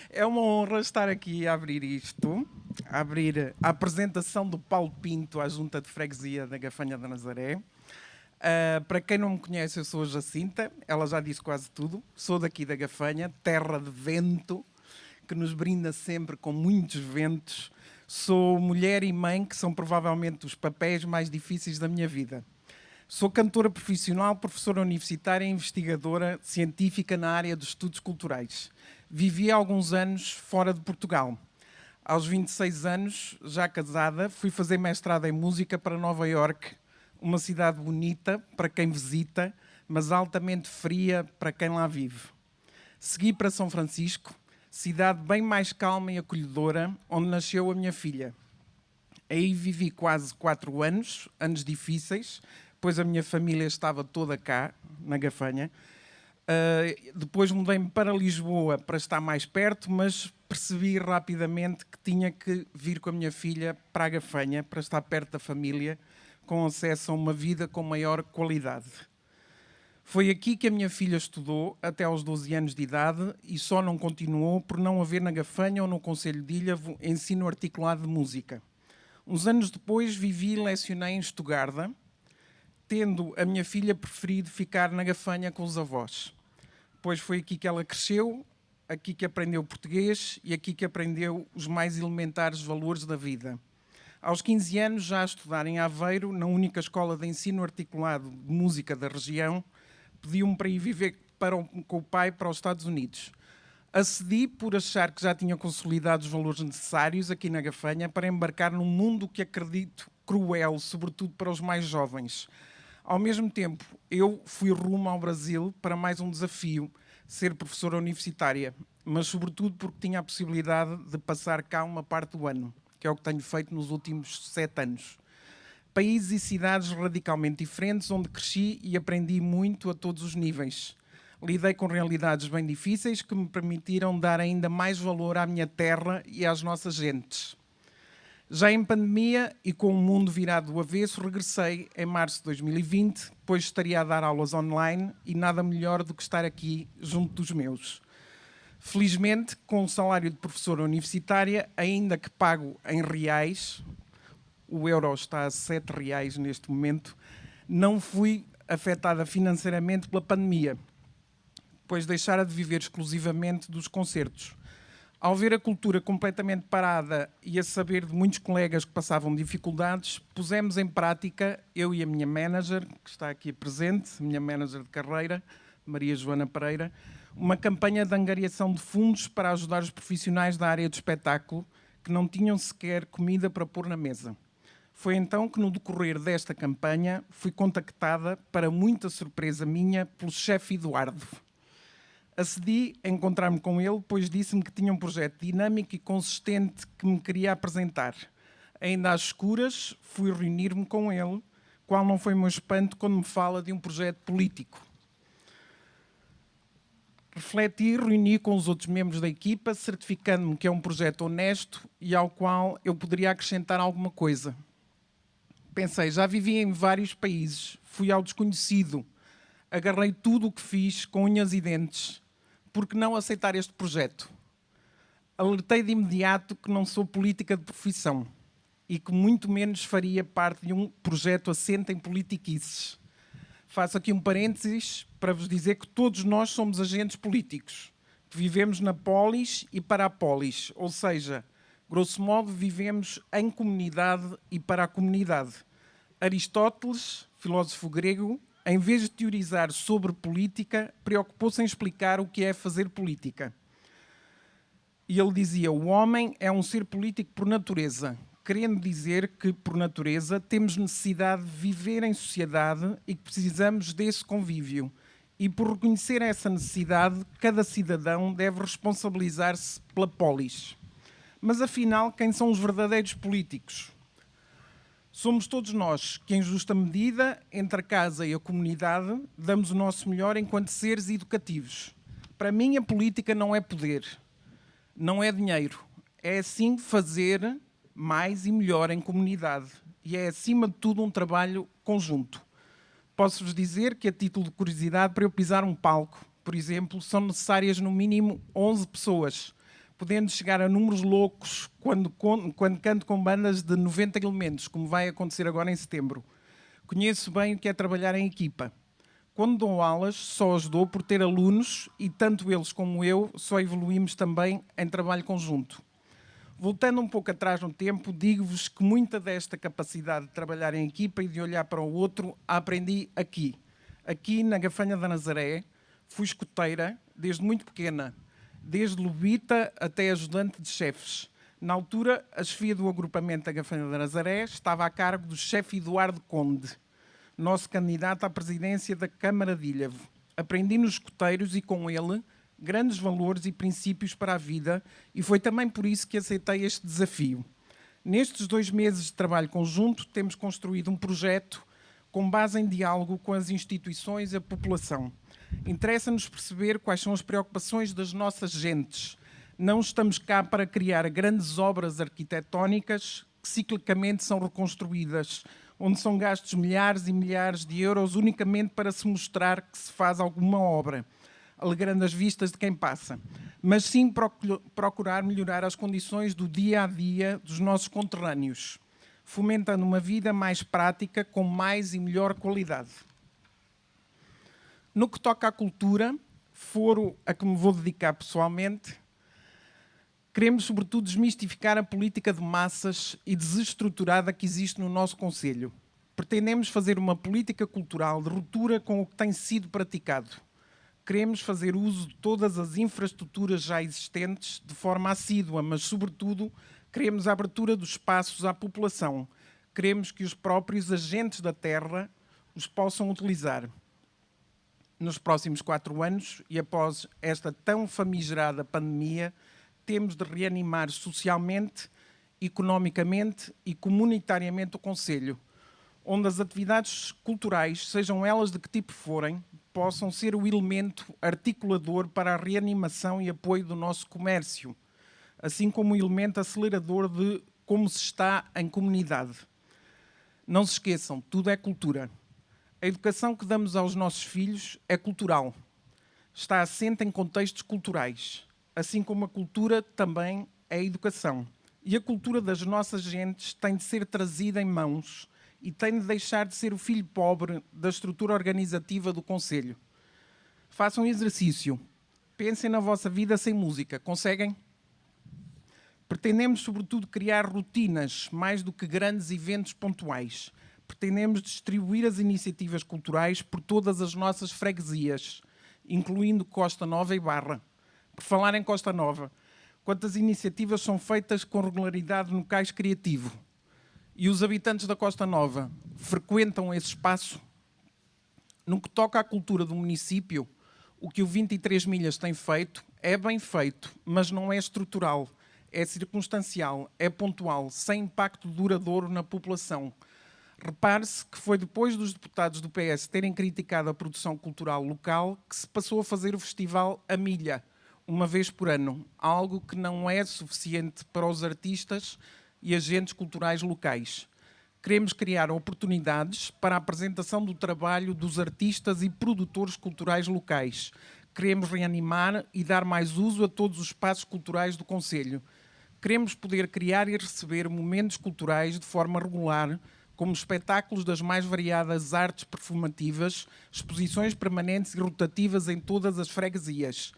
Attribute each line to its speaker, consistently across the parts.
Speaker 1: É uma honra estar aqui a abrir isto, a abrir a apresentação do Paulo Pinto à Junta de Freguesia da Gafanha da Nazaré. Para quem não me conhece, eu sou a Jacinta, ela já disse quase tudo. Sou daqui da Gafanha, terra de vento, que nos brinda sempre com muitos ventos. Sou mulher e mãe, que são provavelmente os papéis mais difíceis da minha vida. Sou cantora profissional, professora universitária e investigadora científica na área dos estudos culturais. Vivi há alguns anos fora de Portugal. Aos 26 anos, já casada, fui fazer mestrado em música para Nova Iorque, uma cidade bonita para quem visita, mas altamente fria para quem lá vive. Segui para São Francisco, cidade bem mais calma e acolhedora, onde nasceu a minha filha. Aí vivi quase 4 anos, anos difíceis, pois a minha família estava toda cá, na Gafanha. Depois mudei-me para Lisboa para estar mais perto, mas percebi rapidamente que tinha que vir com a minha filha para a Gafanha, para estar perto da família, com acesso a uma vida com maior qualidade. Foi aqui que a minha filha estudou até aos 12 anos de idade e só não continuou por não haver na Gafanha ou no Concelho de Ilhavo ensino articulado de música. Uns anos depois vivi e lecionei em Stuttgart, tendo a minha filha preferido ficar na Gafanha com os avós. Pois foi aqui que ela cresceu, aqui que aprendeu português e aqui que aprendeu os mais elementares valores da vida. Aos 15 anos, já a estudar em Aveiro, na única escola de ensino articulado de música da região, pediu-me para ir viver com o pai para os Estados Unidos. Acedi por achar que já tinha consolidado os valores necessários aqui na Gafanha para embarcar num mundo que acredito cruel, sobretudo para os mais jovens. Ao mesmo tempo, eu fui rumo ao Brasil para mais um desafio, ser professora universitária, mas sobretudo porque tinha a possibilidade de passar cá uma parte do ano, que é o que tenho feito nos últimos 7 anos. Países e cidades radicalmente diferentes, onde cresci e aprendi muito a todos os níveis. Lidei com realidades bem difíceis que me permitiram dar ainda mais valor à minha terra e às nossas gentes. Já em pandemia e com o mundo virado do avesso, regressei em março de 2020, pois estaria a dar aulas online e nada melhor do que estar aqui junto dos meus. Felizmente, com o salário de professora universitária, ainda que pago em reais, o euro está a R$7 neste momento, não fui afetada financeiramente pela pandemia, pois deixara de viver exclusivamente dos concertos. Ao ver a cultura completamente parada e a saber de muitos colegas que passavam dificuldades, pusemos em prática, eu e a minha manager, que está aqui presente, a minha manager de carreira, Maria Joana Pereira, uma campanha de angariação de fundos para ajudar os profissionais da área do espetáculo que não tinham sequer comida para pôr na mesa. Foi então que, no decorrer desta campanha, fui contactada, para muita surpresa minha, pelo chefe Eduardo. Acedi a encontrar-me com ele, pois disse-me que tinha um projeto dinâmico e consistente que me queria apresentar. Ainda às escuras, fui reunir-me com ele, qual não foi o meu espanto quando me fala de um projeto político. Refleti e reuni com os outros membros da equipa, certificando-me que é um projeto honesto e ao qual eu poderia acrescentar alguma coisa. Pensei, já vivi em vários países, fui ao desconhecido, agarrei tudo o que fiz com unhas e dentes. Por que não aceitar este projeto? Alertei de imediato que não sou política de profissão e que muito menos faria parte de um projeto assente em politiquices. Faço aqui um parênteses para vos dizer que todos nós somos agentes políticos, que vivemos na polis e para a polis, ou seja, grosso modo, vivemos em comunidade e para a comunidade. Aristóteles, filósofo grego, em vez de teorizar sobre política, preocupou-se em explicar o que é fazer política. E ele dizia, o homem é um ser político por natureza, querendo dizer que, por natureza, temos necessidade de viver em sociedade e que precisamos desse convívio. E por reconhecer essa necessidade, cada cidadão deve responsabilizar-se pela polis. Mas, afinal, quem são os verdadeiros políticos? Somos todos nós que, em justa medida, entre a casa e a comunidade, damos o nosso melhor enquanto seres educativos. Para mim, a política não é poder, não é dinheiro. É, sim, fazer mais e melhor em comunidade. E é, acima de tudo, um trabalho conjunto. Posso-vos dizer que, a título de curiosidade, para eu pisar um palco, por exemplo, são necessárias no mínimo 11 pessoas, podendo chegar a números loucos quando canto com bandas de 90 elementos, como vai acontecer agora em setembro. Conheço bem o que é trabalhar em equipa. Quando dou aulas, só as dou por ter alunos e tanto eles como eu só evoluímos também em trabalho conjunto. Voltando um pouco atrás no tempo, digo-vos que muita desta capacidade de trabalhar em equipa e de olhar para o outro a aprendi aqui. Aqui na Gafanha da Nazaré, fui escoteira desde muito pequena, desde lobita até ajudante de chefes. Na altura, a chefia do agrupamento da Gafanha da Nazaré estava a cargo do chefe Eduardo Conde, nosso candidato à presidência da Câmara de Ilhavo. Aprendi nos escoteiros e com ele grandes valores e princípios para a vida e foi também por isso que aceitei este desafio. Nestes 2 meses de trabalho conjunto, temos construído um projeto com base em diálogo com as instituições e a população. Interessa-nos perceber quais são as preocupações das nossas gentes. Não estamos cá para criar grandes obras arquitetónicas que ciclicamente são reconstruídas, onde são gastos milhares e milhares de euros unicamente para se mostrar que se faz alguma obra, alegrando as vistas de quem passa, mas sim procurar melhorar as condições do dia-a-dia dos nossos conterrâneos, fomentando uma vida mais prática, com mais e melhor qualidade. No que toca à cultura, foro a que me vou dedicar pessoalmente, queremos sobretudo desmistificar a política de massas e desestruturada que existe no nosso concelho. Pretendemos fazer uma política cultural de ruptura com o que tem sido praticado. Queremos fazer uso de todas as infraestruturas já existentes de forma assídua, mas, sobretudo, queremos a abertura dos espaços à população. Queremos que os próprios agentes da terra os possam utilizar. Nos próximos 4 anos, e após esta tão famigerada pandemia, temos de reanimar socialmente, economicamente e comunitariamente o concelho, onde as atividades culturais, sejam elas de que tipo forem, possam ser o elemento articulador para a reanimação e apoio do nosso comércio, assim como o elemento acelerador de como se está em comunidade. Não se esqueçam, tudo é cultura. A educação que damos aos nossos filhos é cultural. Está assente em contextos culturais, assim como a cultura também é educação. E a cultura das nossas gentes tem de ser trazida em mãos e tem de deixar de ser o filho pobre da estrutura organizativa do concelho. Façam um exercício. Pensem na vossa vida sem música. Conseguem? Pretendemos, sobretudo, criar rotinas, mais do que grandes eventos pontuais. Pretendemos distribuir as iniciativas culturais por todas as nossas freguesias, incluindo Costa Nova e Barra. Por falar em Costa Nova, quantas iniciativas são feitas com regularidade no Cais Criativo? E os habitantes da Costa Nova frequentam esse espaço? No que toca à cultura do município, o que o 23 Milhas tem feito é bem feito, mas não é estrutural, é circunstancial, é pontual, sem impacto duradouro na população. Repare-se que foi depois dos deputados do PS terem criticado a produção cultural local que se passou a fazer o festival A Milha, uma vez por ano, algo que não é suficiente para os artistas e agentes culturais locais. Queremos criar oportunidades para a apresentação do trabalho dos artistas e produtores culturais locais. Queremos reanimar e dar mais uso a todos os espaços culturais do concelho. Queremos poder criar e receber momentos culturais de forma regular, como espetáculos das mais variadas artes performativas, exposições permanentes e rotativas em todas as freguesias.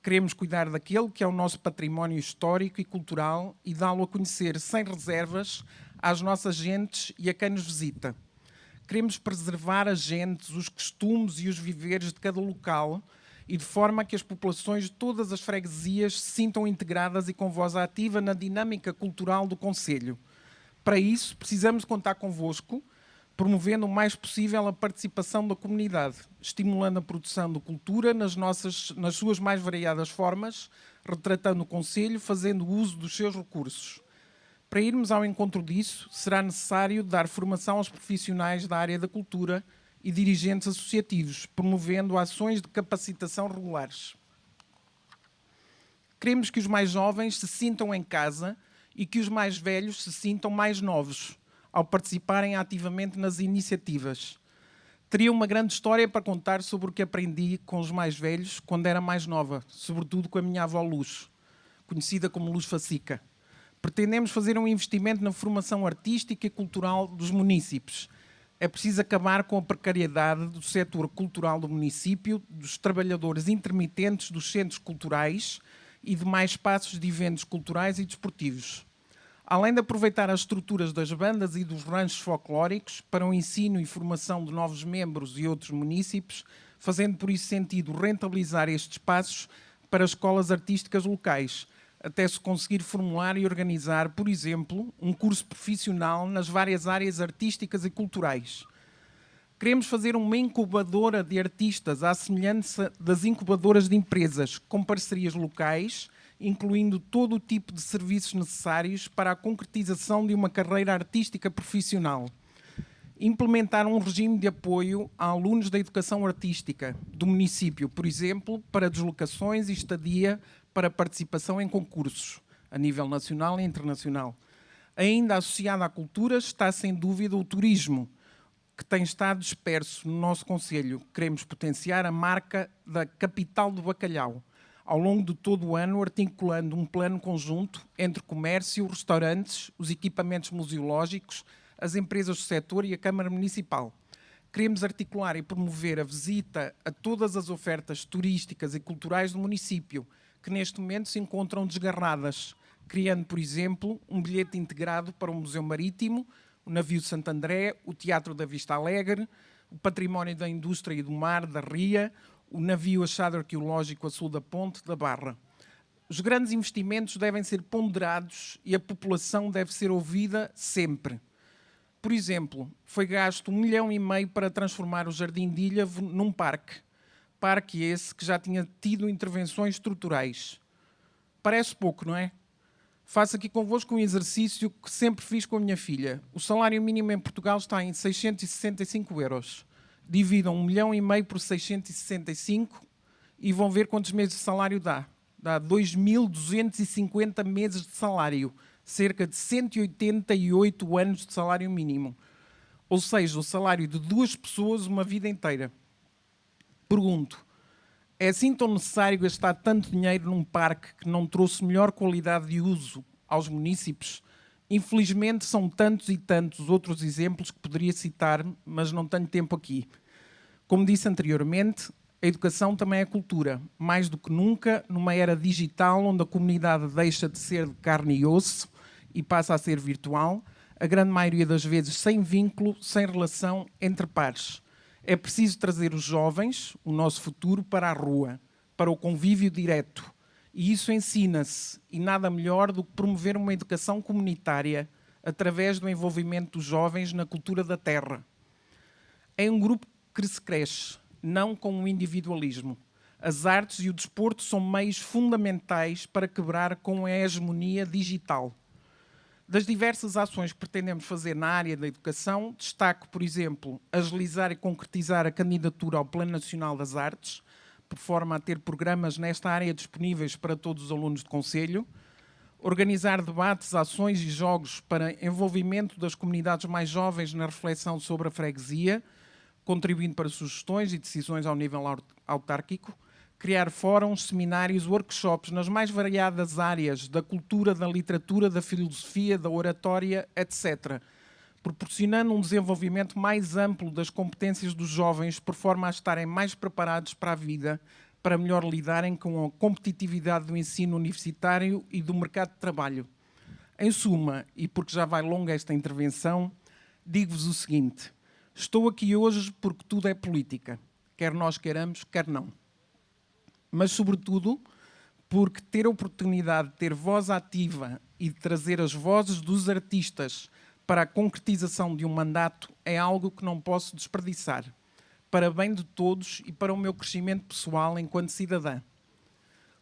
Speaker 1: Queremos cuidar daquele que é o nosso património histórico e cultural e dá-lo a conhecer sem reservas às nossas gentes e a quem nos visita. Queremos preservar as gentes, os costumes e os viveres de cada local e de forma a que as populações de todas as freguesias se sintam integradas e com voz ativa na dinâmica cultural do concelho. Para isso, precisamos contar convosco, promovendo o mais possível a participação da comunidade, estimulando a produção de cultura nas suas mais variadas formas, retratando o concelho, fazendo uso dos seus recursos. Para irmos ao encontro disso, será necessário dar formação aos profissionais da área da cultura e dirigentes associativos, promovendo ações de capacitação regulares. Queremos que os mais jovens se sintam em casa e que os mais velhos se sintam mais novos, ao participarem ativamente nas iniciativas. Teria uma grande história para contar sobre o que aprendi com os mais velhos quando era mais nova, sobretudo com a minha avó Luz, conhecida como Luz Facica. Pretendemos fazer um investimento na formação artística e cultural dos munícipes. É preciso acabar com a precariedade do setor cultural do município, dos trabalhadores intermitentes dos centros culturais e demais espaços de eventos culturais e desportivos. Além de aproveitar as estruturas das bandas e dos ranchos folclóricos para o ensino e formação de novos membros e outros munícipes, fazendo por isso sentido rentabilizar estes espaços para escolas artísticas locais, até se conseguir formular e organizar, por exemplo, um curso profissional nas várias áreas artísticas e culturais. Queremos fazer uma incubadora de artistas à semelhança das incubadoras de empresas, com parcerias locais, incluindo todo o tipo de serviços necessários para a concretização de uma carreira artística profissional. Implementar um regime de apoio a alunos da educação artística do município, por exemplo, para deslocações e estadia para participação em concursos, a nível nacional e internacional. Ainda associado à cultura está, sem dúvida, o turismo, que tem estado disperso no nosso concelho. Queremos potenciar a marca da capital do bacalhau, ao longo de todo o ano, articulando um plano conjunto entre comércio, restaurantes, os equipamentos museológicos, as empresas do setor e a Câmara Municipal. Queremos articular e promover a visita a todas as ofertas turísticas e culturais do município, que neste momento se encontram desgarradas, criando, por exemplo, um bilhete integrado para o Museu Marítimo, o Navio de Santo André, o Teatro da Vista Alegre, o Património da Indústria e do Mar, da Ria, o navio achado arqueológico a sul da Ponte da Barra. Os grandes investimentos devem ser ponderados e a população deve ser ouvida sempre. Por exemplo, foi gasto 1,5 milhão para transformar o Jardim de Ilhavo num parque. Parque esse que já tinha tido intervenções estruturais. Parece pouco, não é? Faço aqui convosco um exercício que sempre fiz com a minha filha. O salário mínimo em Portugal está em 665 euros. Dividam 1,5 milhão por 665 e vão ver quantos meses de salário dá. Dá 2.250 meses de salário, cerca de 188 anos de salário mínimo. Ou seja, o salário de 2 pessoas uma vida inteira. Pergunto, é assim tão necessário gastar tanto dinheiro num parque que não trouxe melhor qualidade de uso aos munícipes? Infelizmente, são tantos e tantos outros exemplos que poderia citar, mas não tenho tempo aqui. Como disse anteriormente, a educação também é cultura, mais do que nunca numa era digital onde a comunidade deixa de ser de carne e osso e passa a ser virtual, a grande maioria das vezes sem vínculo, sem relação entre pares. É preciso trazer os jovens, o nosso futuro, para a rua, para o convívio direto. E isso ensina-se, e nada melhor do que promover uma educação comunitária através do envolvimento dos jovens na cultura da terra. É um grupo que se cresce, não com o individualismo. As artes e o desporto são meios fundamentais para quebrar com a hegemonia digital. Das diversas ações que pretendemos fazer na área da educação, destaco, por exemplo, agilizar e concretizar a candidatura ao Plano Nacional das Artes, por forma a ter programas nesta área disponíveis para todos os alunos do Concelho, organizar debates, ações e jogos para envolvimento das comunidades mais jovens na reflexão sobre a freguesia, contribuindo para sugestões e decisões ao nível autárquico, criar fóruns, seminários, workshops nas mais variadas áreas da cultura, da literatura, da filosofia, da oratória, etc., proporcionando um desenvolvimento mais amplo das competências dos jovens por forma a estarem mais preparados para a vida, para melhor lidarem com a competitividade do ensino universitário e do mercado de trabalho. Em suma, e porque já vai longa esta intervenção, digo-vos o seguinte: estou aqui hoje porque tudo é política, quer nós queiramos, quer não. Mas, sobretudo, porque ter a oportunidade de ter voz ativa e de trazer as vozes dos artistas para a concretização de um mandato é algo que não posso desperdiçar, para bem de todos e para o meu crescimento pessoal enquanto cidadã.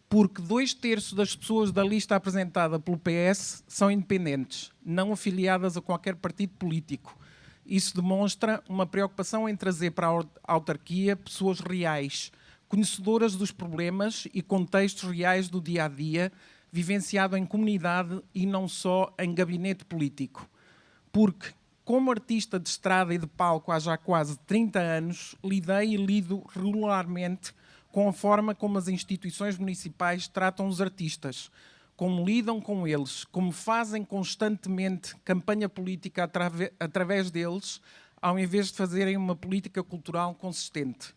Speaker 1: Porque 2/3 das pessoas da lista apresentada pelo PS são independentes, não afiliadas a qualquer partido político. Isso demonstra uma preocupação em trazer para a autarquia pessoas reais, conhecedoras dos problemas e contextos reais do dia-a-dia, vivenciado em comunidade e não só em gabinete político. Porque, como artista de estrada e de palco há já quase 30 anos, lidei e lido regularmente com a forma como as instituições municipais tratam os artistas, como lidam com eles, como fazem constantemente campanha política através deles, ao invés de fazerem uma política cultural consistente.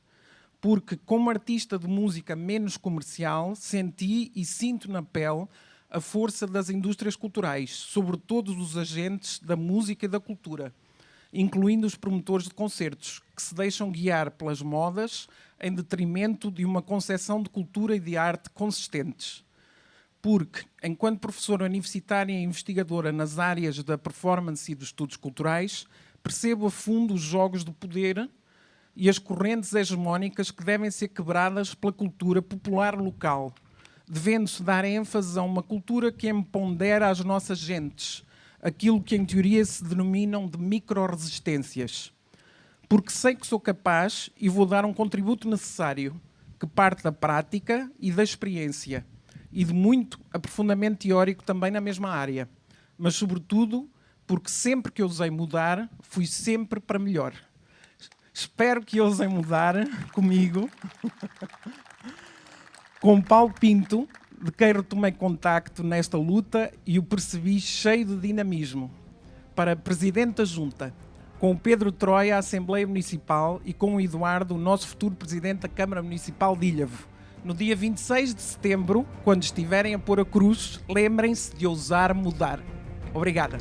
Speaker 1: Porque, como artista de música menos comercial, senti e sinto na pele a força das indústrias culturais, sobre todos os agentes da música e da cultura, incluindo os promotores de concertos, que se deixam guiar pelas modas em detrimento de uma concepção de cultura e de arte consistentes. Porque, enquanto professora universitária e investigadora nas áreas da performance e dos estudos culturais, percebo a fundo os jogos de poder e as correntes hegemónicas que devem ser quebradas pela cultura popular local, devendo-se dar ênfase a uma cultura que empodera as nossas gentes, aquilo que em teoria se denominam de micro-resistências. Porque sei que sou capaz e vou dar um contributo necessário, que parte da prática e da experiência, e de muito aprofundamento teórico também na mesma área, mas sobretudo porque sempre que ousei mudar, fui sempre para melhor. Espero que ousem mudar comigo. Com Paulo Pinto, de quem retomei contacto nesta luta e o percebi cheio de dinamismo, para Presidente da Junta, com o Pedro Troia, a Assembleia Municipal, e com o Eduardo, o nosso futuro Presidente da Câmara Municipal de Ilhavo. No dia 26 de setembro, quando estiverem a pôr a cruz, lembrem-se de ousar mudar. Obrigada.